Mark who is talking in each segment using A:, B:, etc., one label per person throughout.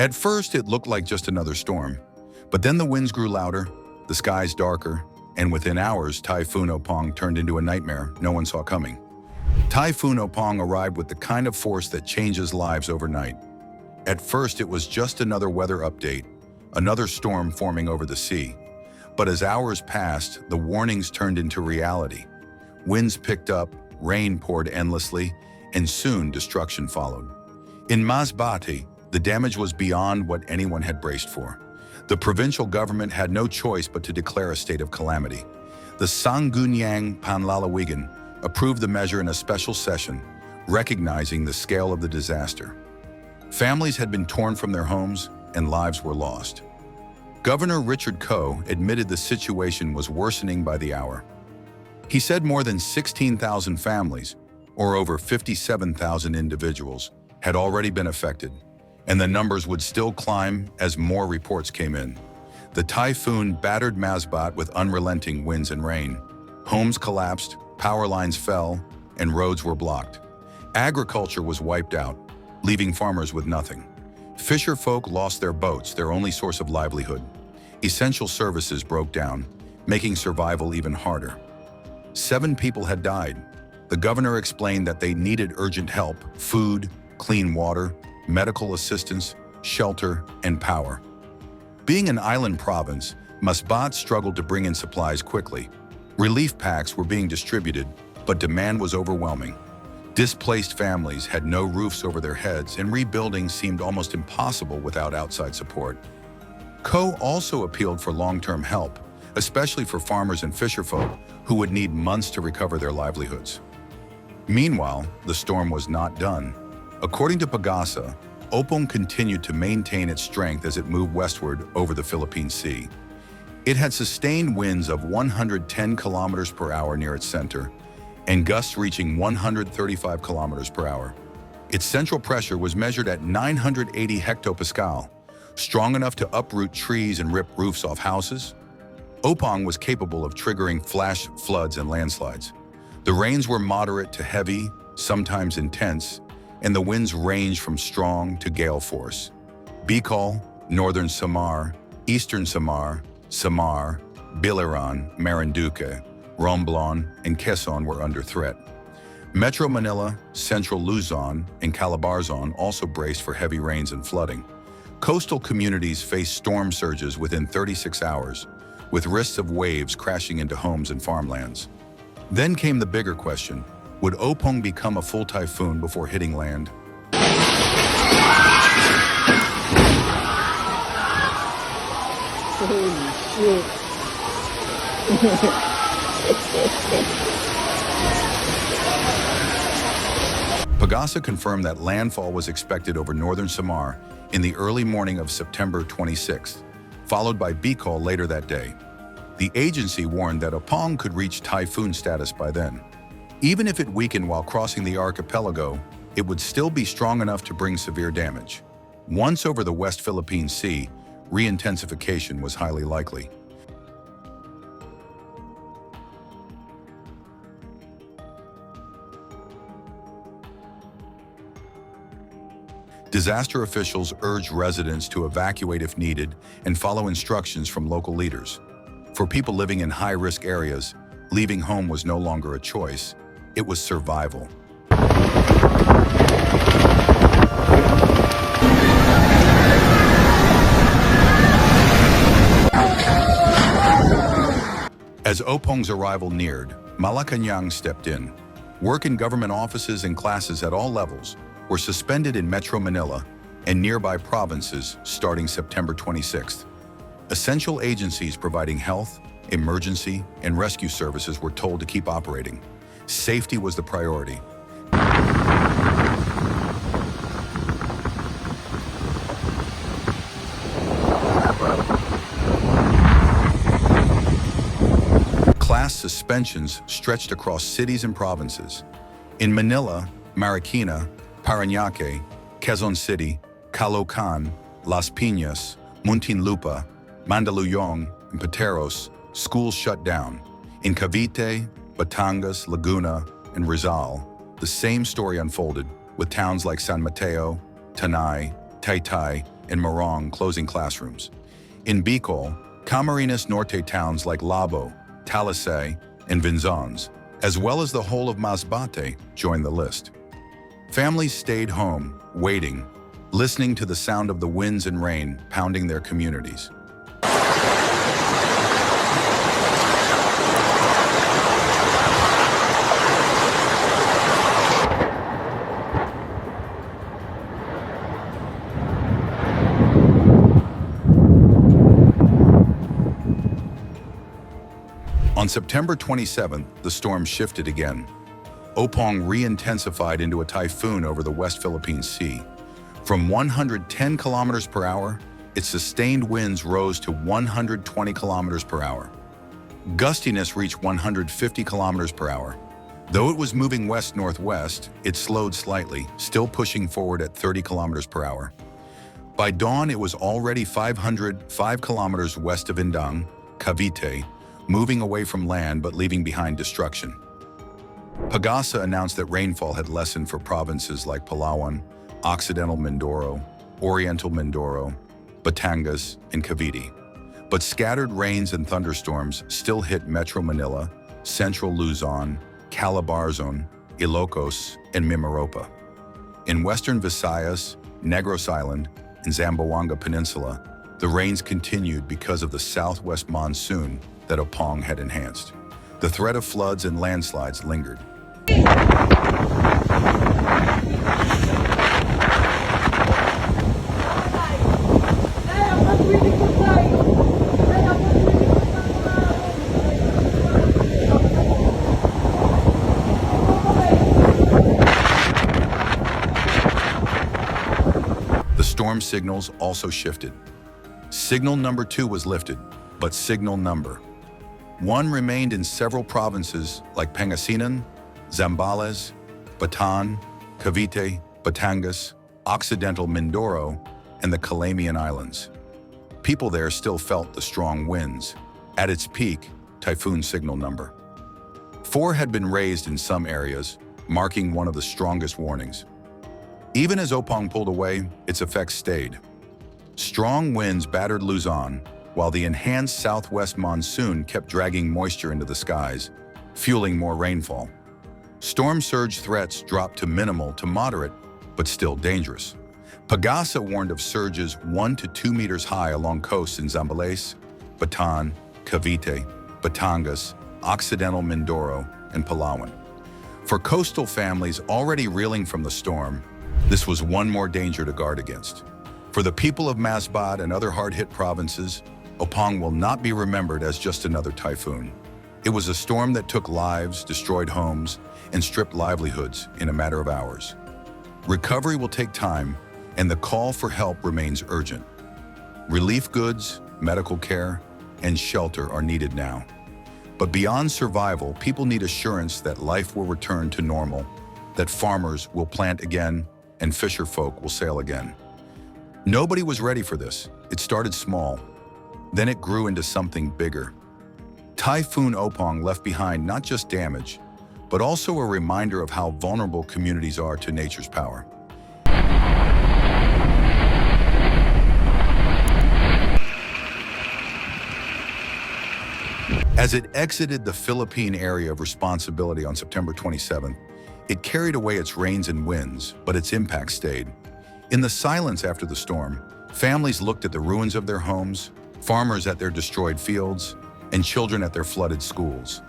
A: At first, it looked like just another storm, but then the winds grew louder, the skies darker, and within hours, Typhoon Opong turned into a nightmare no one saw coming. Typhoon Opong arrived with the kind of force that changes lives overnight. At first, it was just another weather update, another storm forming over the sea. But as hours passed, the warnings turned into reality. Winds picked up, rain poured endlessly, and soon destruction followed. In Masbate, the damage was beyond what anyone had braced for. The provincial government had no choice but to declare a state of calamity. The Sangguniang Panlalawigan approved the measure in a special session, recognizing the scale of the disaster. Families had been torn from their homes, and lives were lost. Governor Richard Kho admitted the situation was worsening by the hour. He said more than 16,000 families, or over 57,000 individuals, had already been affected, and the numbers would still climb as more reports came in. The typhoon battered Masbate with unrelenting winds and rain. Homes collapsed, power lines fell, and roads were blocked. Agriculture was wiped out, leaving farmers with nothing. Fisher folk lost their boats, their only source of livelihood. Essential services broke down, making survival even harder. 7 people had died. The governor explained that they needed urgent help: food, clean water, medical assistance, shelter, and power. Being an island province, Masbate struggled to bring in supplies quickly. Relief packs were being distributed, but demand was overwhelming. Displaced families had no roofs over their heads, and rebuilding seemed almost impossible without outside support. Kho also appealed for long-term help, especially for farmers and fisherfolk who would need months to recover their livelihoods. Meanwhile, the storm was not done. According to Pagasa, Opong continued to maintain its strength as it moved westward over the Philippine Sea. It had sustained winds of 110 kilometers per hour near its center, and gusts reaching 135 kilometers per hour. Its central pressure was measured at 980 hectopascal, strong enough to uproot trees and rip roofs off houses. Opong was capable of triggering flash floods and landslides. The rains were moderate to heavy, sometimes intense, and the winds ranged from strong to gale force. Bicol, northern Samar, eastern Samar, Biliran, Marinduque, Romblon, and Quezon were under threat. Metro Manila, central Luzon, and Calabarzon also braced for heavy rains and flooding. Coastal communities faced storm surges within 36 hours, with risks of waves crashing into homes and farmlands. Then came the bigger question: would Opong become a full typhoon before hitting land?
B: Holy shit.
A: Pagasa confirmed that landfall was expected over northern Samar in the early morning of September 26th, followed by Bicol later that day. The agency warned that Opong could reach typhoon status by then. Even if it weakened while crossing the archipelago, it would still be strong enough to bring severe damage. Once over the West Philippine Sea, re-intensification was highly likely. Disaster officials urged residents to evacuate if needed and follow instructions from local leaders. For people living in high-risk areas, leaving home was no longer a choice. It was survival. As Opong's arrival neared, Malacanang stepped in. Work in government offices and classes at all levels were suspended in Metro Manila and nearby provinces starting September 26th. Essential agencies providing health, emergency, and rescue services were told to keep operating. Safety was the priority. Class suspensions stretched across cities and provinces. In Manila, Marikina, Parañaque, Quezon City, Caloocan, Las Piñas, Muntinlupa, Mandaluyong, and Pateros, schools shut down. In Cavite, Batangas, Laguna, and Rizal, the same story unfolded, with towns like San Mateo, Tanay, Taytay, and Morong closing classrooms. In Bicol, Camarines Norte towns like Labo, Talisay, and Vinzons, as well as the whole of Masbate, joined the list. Families stayed home, waiting, listening to the sound of the winds and rain pounding their communities. On September 27th, the storm shifted again. Opong re-intensified into a typhoon over the West Philippine Sea. From 110 kilometers per hour, its sustained winds rose to 120 kilometers per hour. Gustiness reached 150 kilometers per hour. Though it was moving west-northwest, it slowed slightly, still pushing forward at 30 kilometers per hour. By dawn, it was already 505 kilometers west of Indang, Cavite, moving away from land but leaving behind destruction. Pagasa announced that rainfall had lessened for provinces like Palawan, Occidental Mindoro, Oriental Mindoro, Batangas, and Cavite. But scattered rains and thunderstorms still hit Metro Manila, Central Luzon, Calabarzon, Ilocos, and Mimaropa. In western Visayas, Negros Island, and Zamboanga Peninsula, the rains continued because of the southwest monsoon that Opong had enhanced. The threat of floods and landslides lingered. The storm signals also shifted. Signal number 2 was lifted, but signal number 1 remained in several provinces like Pangasinan, Zambales, Bataan, Cavite, Batangas, Occidental Mindoro, and the Calamian Islands. People there still felt the strong winds. At its peak, typhoon signal number 4 had been raised in some areas, marking one of the strongest warnings. Even as Opong pulled away, its effects stayed. Strong winds battered Luzon, while the enhanced southwest monsoon kept dragging moisture into the skies, fueling more rainfall. Storm surge threats dropped to minimal to moderate, but still dangerous. Pagasa warned of surges 1 to 2 meters high along coasts in Zambales, Bataan, Cavite, Batangas, Occidental Mindoro, and Palawan. For coastal families already reeling from the storm, this was one more danger to guard against. For the people of Masbate and other hard-hit provinces, Opong will not be remembered as just another typhoon. It was a storm that took lives, destroyed homes, and stripped livelihoods in a matter of hours. Recovery will take time, and the call for help remains urgent. Relief goods, medical care, and shelter are needed now. But beyond survival, people need assurance that life will return to normal, that farmers will plant again, and fisher folk will sail again. Nobody was ready for this. It started small. Then it grew into something bigger. Typhoon Opong left behind not just damage, but also a reminder of how vulnerable communities are to nature's power. As it exited the Philippine area of responsibility on September 27th, it carried away its rains and winds, but its impact stayed. In the silence after the storm, families looked at the ruins of their homes, farmers at their destroyed fields, and children at their flooded schools.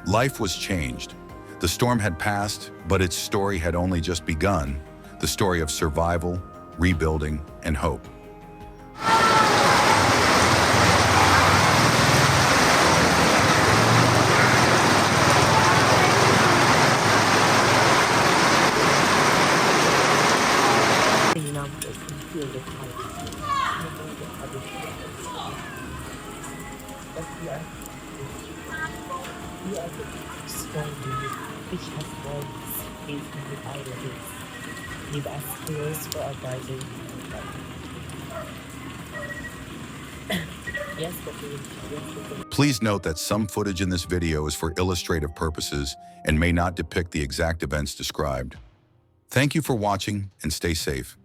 A: Life was changed. The storm had passed, but its story had only just begun, the story of survival, rebuilding, and hope.
B: We are the strong unit which has won space in the islands. Give us prayers for our garden. Yes, but
A: Please note that some footage in this video is for illustrative purposes and may not depict the exact events described. Thank you for watching and stay safe.